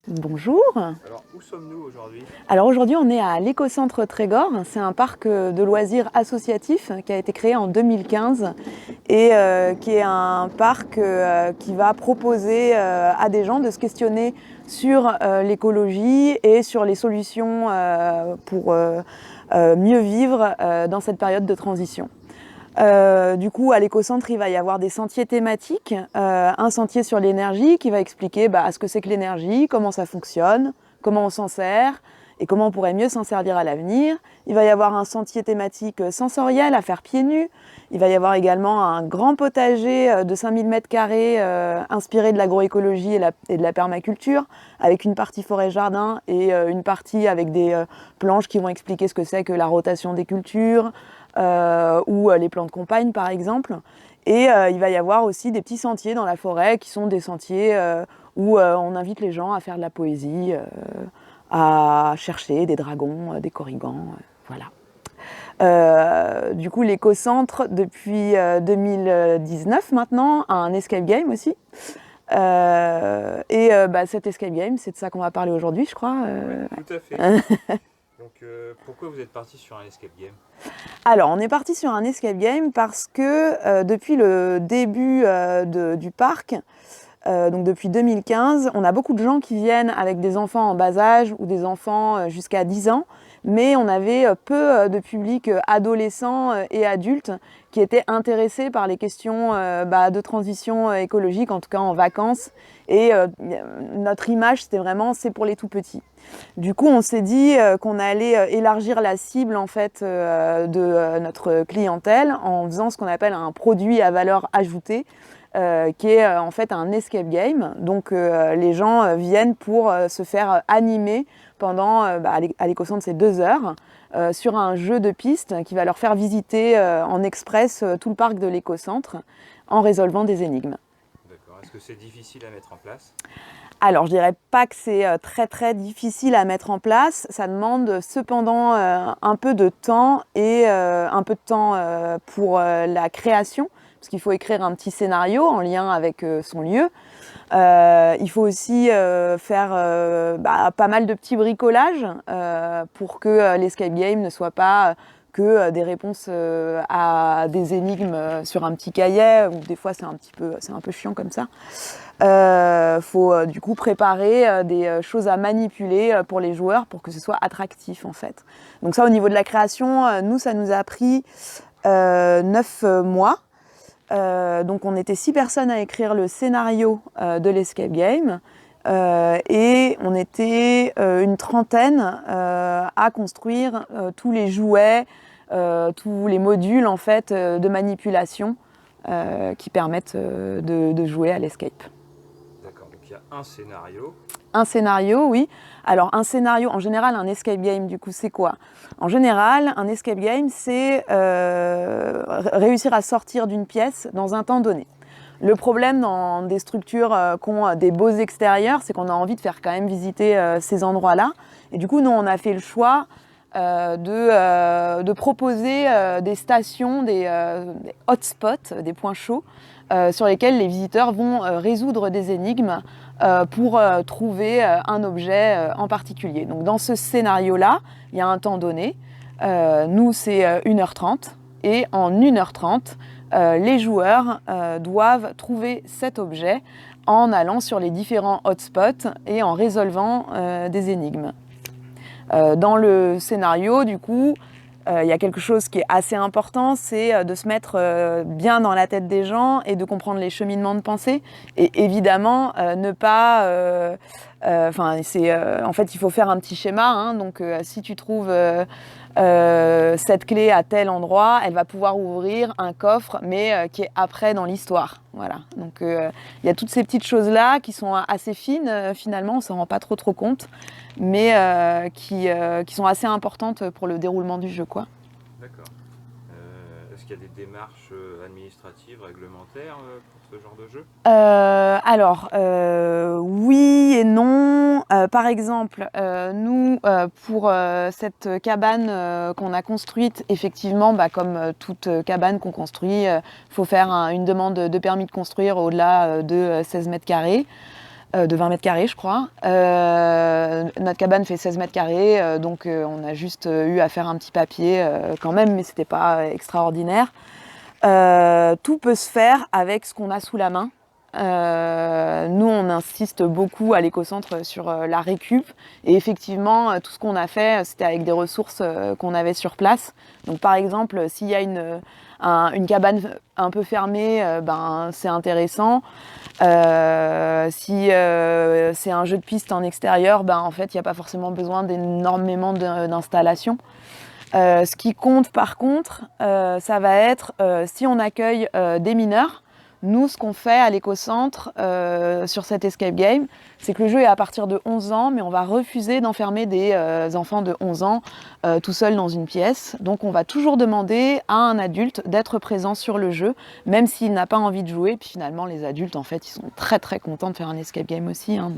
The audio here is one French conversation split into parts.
Bonjour. Alors, où sommes-nous aujourd'hui? Alors aujourd'hui, on est à l'écocentre Trégor. C'est un parc de loisirs associatif qui a été créé en 2015 et qui est un parc qui va proposer à des gens de se questionner sur l'écologie et sur les solutions pour mieux vivre dans cette période de transition. Du coup, à l'écocentre, il va y avoir des sentiers thématiques. Un sentier sur l'énergie qui va expliquer ce que c'est que l'énergie, comment ça fonctionne, comment on s'en sert et comment on pourrait mieux s'en servir à l'avenir. Il va y avoir un sentier thématique sensoriel à faire pieds nus. Il va y avoir également un grand potager de 5000 m² inspiré de l'agroécologie et de la permaculture, avec une partie forêt-jardin et une partie avec des planches qui vont expliquer ce que c'est que la rotation des cultures, ou les plans de campagne par exemple. Et il va y avoir aussi des petits sentiers dans la forêt qui sont des sentiers où on invite les gens à faire de la poésie, à chercher des dragons, des corrigans, voilà. Du coup, l'écocentre, depuis 2019 maintenant, a un escape game aussi. Cet escape game, c'est de ça qu'on va parler aujourd'hui, je crois. Oui, tout à fait. Donc, pourquoi vous êtes parti sur un escape game? Alors, on est parti sur un escape game parce que depuis le début du parc, donc depuis 2015, on a beaucoup de gens qui viennent avec des enfants en bas âge ou des enfants jusqu'à 10 ans, mais on avait peu de public adolescents et adultes qui étaient intéressés par les questions de transition écologique, en tout cas en vacances. Et notre image, c'était vraiment, c'est pour les tout petits. Du coup, on s'est dit qu'on allait élargir la cible en fait de notre clientèle en faisant ce qu'on appelle un produit à valeur ajoutée, qui est en fait un escape game. Donc les gens viennent pour se faire animer pendant, à l'écocentre, c'est 2 heures, sur un jeu de piste qui va leur faire visiter en express tout le parc de l'écocentre en résolvant des énigmes. D'accord. Est-ce que c'est difficile à mettre en place? Alors, je dirais pas que c'est très très difficile à mettre en place. Ça demande cependant un peu de temps et un peu de temps pour la création, parce qu'il faut écrire un petit scénario en lien avec son lieu. Il faut aussi faire pas mal de petits bricolages pour que l'escape game ne soit pas que des réponses à des énigmes sur un petit cahier, ou des fois c'est un peu chiant comme ça. Faut du coup préparer des choses à manipuler pour les joueurs pour que ce soit attractif en fait. Donc ça, au niveau de la création, nous ça nous a pris 9 mois. Donc on était 6 personnes à écrire le scénario de l'escape game. Et on était une trentaine à construire tous les jouets, tous les modules en fait de manipulation qui permettent de jouer à l'escape. D'accord. Donc, il y a un scénario. Un scénario, oui. Alors un scénario, en général, un escape game, du coup, c'est quoi? En général, un escape game, c'est réussir à sortir d'une pièce dans un temps donné. Le problème dans des structures qui ont des beaux extérieurs, c'est qu'on a envie de faire quand même visiter ces endroits-là. Et du coup, nous, on a fait le choix de proposer des stations, des hotspots, des points chauds, sur lesquels les visiteurs vont résoudre des énigmes pour trouver un objet en particulier. Donc dans ce scénario-là, il y a un temps donné. Nous, c'est 1h30. Et en 1h30, les joueurs doivent trouver cet objet en allant sur les différents hotspots et en résolvant des énigmes. Dans le scénario, du coup, il y a quelque chose qui est assez important, c'est de se mettre bien dans la tête des gens et de comprendre les cheminements de pensée. Et évidemment, ne pas... en fait, il faut faire un petit schéma. Hein, donc, si tu trouves cette clé à tel endroit, elle va pouvoir ouvrir un coffre, mais qui est après dans l'histoire. Voilà. Donc, il y a toutes ces petites choses-là qui sont assez fines, finalement, on ne s'en rend pas trop compte, mais qui sont assez importantes pour le déroulement du jeu, quoi. D'accord. Est-ce qu'il y a des démarches administratives, réglementaires pour ce genre de jeu? Oui et non. Par exemple, nous, pour cette cabane qu'on a construite, effectivement, comme toute cabane qu'on construit, faut faire une demande de permis de construire au-delà de 16 m². de 20 mètres carrés, je crois. Notre cabane fait 16 mètres carrés, donc on a juste eu à faire un petit papier quand même, mais c'était pas extraordinaire. Tout peut se faire avec ce qu'on a sous la main. Nous, on insiste beaucoup à l'écocentre sur la récup. Et effectivement, tout ce qu'on a fait, c'était avec des ressources qu'on avait sur place. Donc, par exemple, s'il y a une cabane un peu fermée, ben, c'est intéressant. Si c'est un jeu de piste en extérieur, ben, en fait, il n'y a pas forcément besoin d'énormément d'installations. Ce qui compte, par contre, ça va être si on accueille des mineurs. Nous, ce qu'on fait à l'écocentre sur cet escape game, c'est que le jeu est à partir de 11 ans, mais on va refuser d'enfermer des enfants de 11 ans tout seuls dans une pièce. Donc on va toujours demander à un adulte d'être présent sur le jeu, même s'il n'a pas envie de jouer. Puis finalement, les adultes, en fait, ils sont très très contents de faire un escape game aussi. Hein,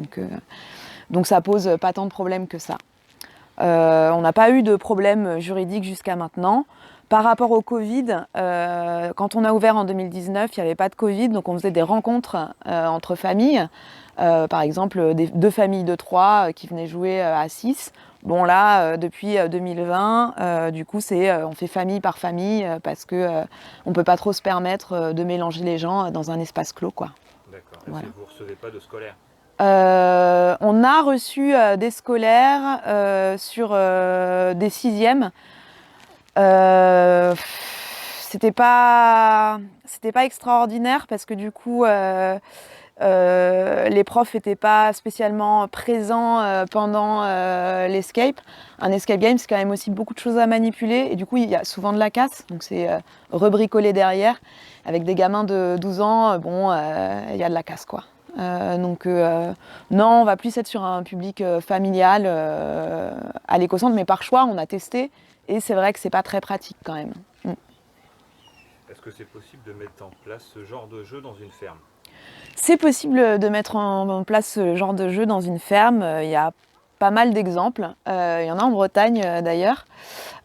donc ça pose pas tant de problèmes que ça. On n'a pas eu de problème juridique jusqu'à maintenant. Par rapport au Covid, quand on a ouvert en 2019, il n'y avait pas de Covid, donc on faisait des rencontres entre familles. Par exemple, deux familles de 3 qui venaient jouer à 6. Bon là, depuis 2020, du coup, on fait famille par famille parce qu'on ne peut pas trop se permettre de mélanger les gens dans un espace clos, quoi. D'accord. Et voilà. Vous ne recevez pas de scolaires? On a reçu des scolaires sur des 6e. C'était pas extraordinaire parce que du coup les profs n'étaient pas spécialement présents pendant l'escape. Un escape game, c'est quand même aussi beaucoup de choses à manipuler et du coup il y a souvent de la casse, donc c'est rebricolé derrière. Avec des gamins de 12 ans, bon, il y a de la casse quoi. Non, on va plus être sur un public familial à l'écocentre, mais par choix, on a testé et c'est vrai que c'est pas très pratique quand même. Est-ce que c'est possible de mettre en place ce genre de jeu dans une ferme? C'est possible de mettre en place ce genre de jeu dans une ferme. Il y a pas mal d'exemples. Il y en a en Bretagne d'ailleurs.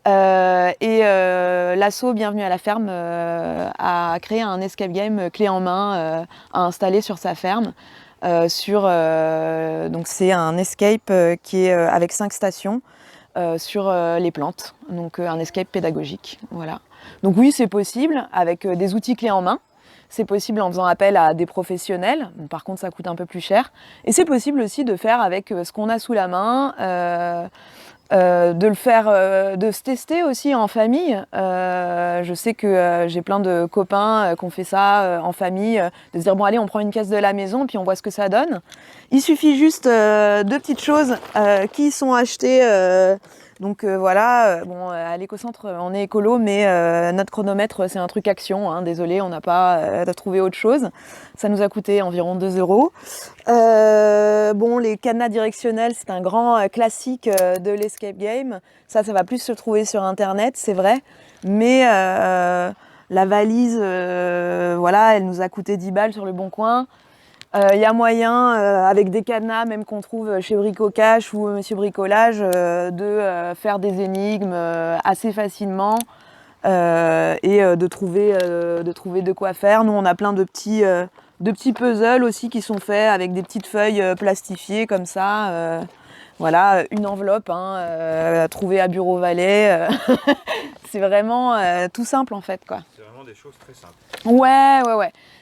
L'asso Bienvenue à la ferme a créé un escape game clé en main à installer sur sa ferme. Donc c'est un escape qui est avec 5 stations sur les plantes. Donc un escape pédagogique. Voilà. Donc oui, c'est possible avec des outils clés en main. C'est possible en faisant appel à des professionnels. Bon, par contre, ça coûte un peu plus cher. Et c'est possible aussi de faire avec ce qu'on a sous la main. De le faire, de se tester aussi en famille. Je sais que j'ai plein de copains qui ont fait ça en famille, de se dire bon allez on prend une caisse de la maison puis on voit ce que ça donne. Il suffit juste de petites choses qui sont achetées. Voilà, bon à l'écocentre on est écolo mais notre chronomètre c'est un truc action, hein, désolé on n'a pas trouvé autre chose. Ça nous a coûté environ 2 €. Bon, les cadenas directionnels, c'est un grand classique de l'escape game. Ça va plus se trouver sur internet, c'est vrai. Mais la valise, voilà, elle nous a coûté 10 balles sur le Bon Coin. Y a moyen, avec des cadenas, même qu'on trouve chez Brico Cash ou Monsieur Bricolage, de faire des énigmes assez facilement et de trouver de quoi faire. Nous, on a plein de petits puzzles aussi qui sont faits avec des petites feuilles plastifiées comme ça. Voilà, une enveloppe trouvée à Bureau Vallée. C'est vraiment tout simple en fait, quoi. C'est vraiment des choses très simples. Ouais.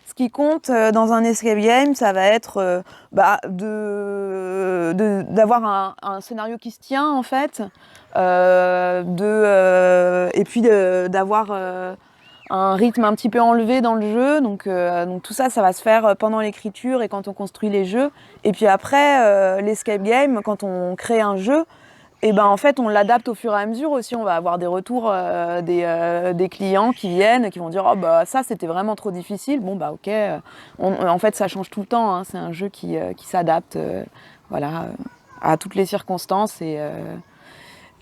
Ce qui compte dans un escape game, ça va être d'avoir un scénario qui se tient en fait, et puis d'avoir un rythme un petit peu enlevé dans le jeu. Donc tout ça, ça va se faire pendant l'écriture et quand on construit les jeux. Et puis après, l'escape game, quand on crée un jeu, et ben en fait on l'adapte au fur et à mesure aussi. On va avoir des retours des clients qui viennent, qui vont dire oh bah ça c'était vraiment trop difficile. Bon bah ok. En fait ça change tout le temps. Hein. C'est un jeu qui s'adapte, voilà, à toutes les circonstances et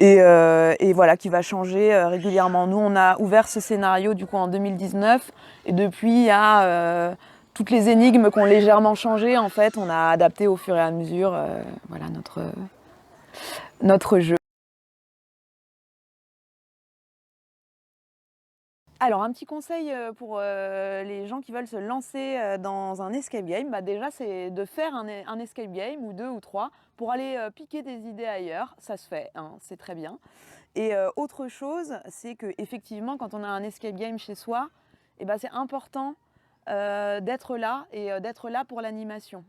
voilà, qui va changer régulièrement. Nous on a ouvert ce scénario du coup en 2019 et depuis il y a toutes les énigmes qui ont légèrement changé. En fait on a adapté au fur et à mesure, voilà notre jeu. Alors, un petit conseil pour les gens qui veulent se lancer dans un escape game, bah déjà c'est de faire un escape game ou 2 ou 3 pour aller piquer des idées ailleurs. Ça se fait, hein, c'est très bien. Et autre chose, c'est qu'effectivement, quand on a un escape game chez soi, eh ben, c'est important d'être là et d'être là pour l'animation.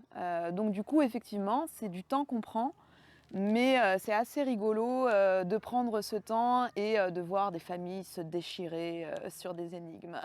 Donc du coup, effectivement, c'est du temps qu'on prend. Mais c'est assez rigolo de prendre ce temps et de voir des familles se déchirer sur des énigmes.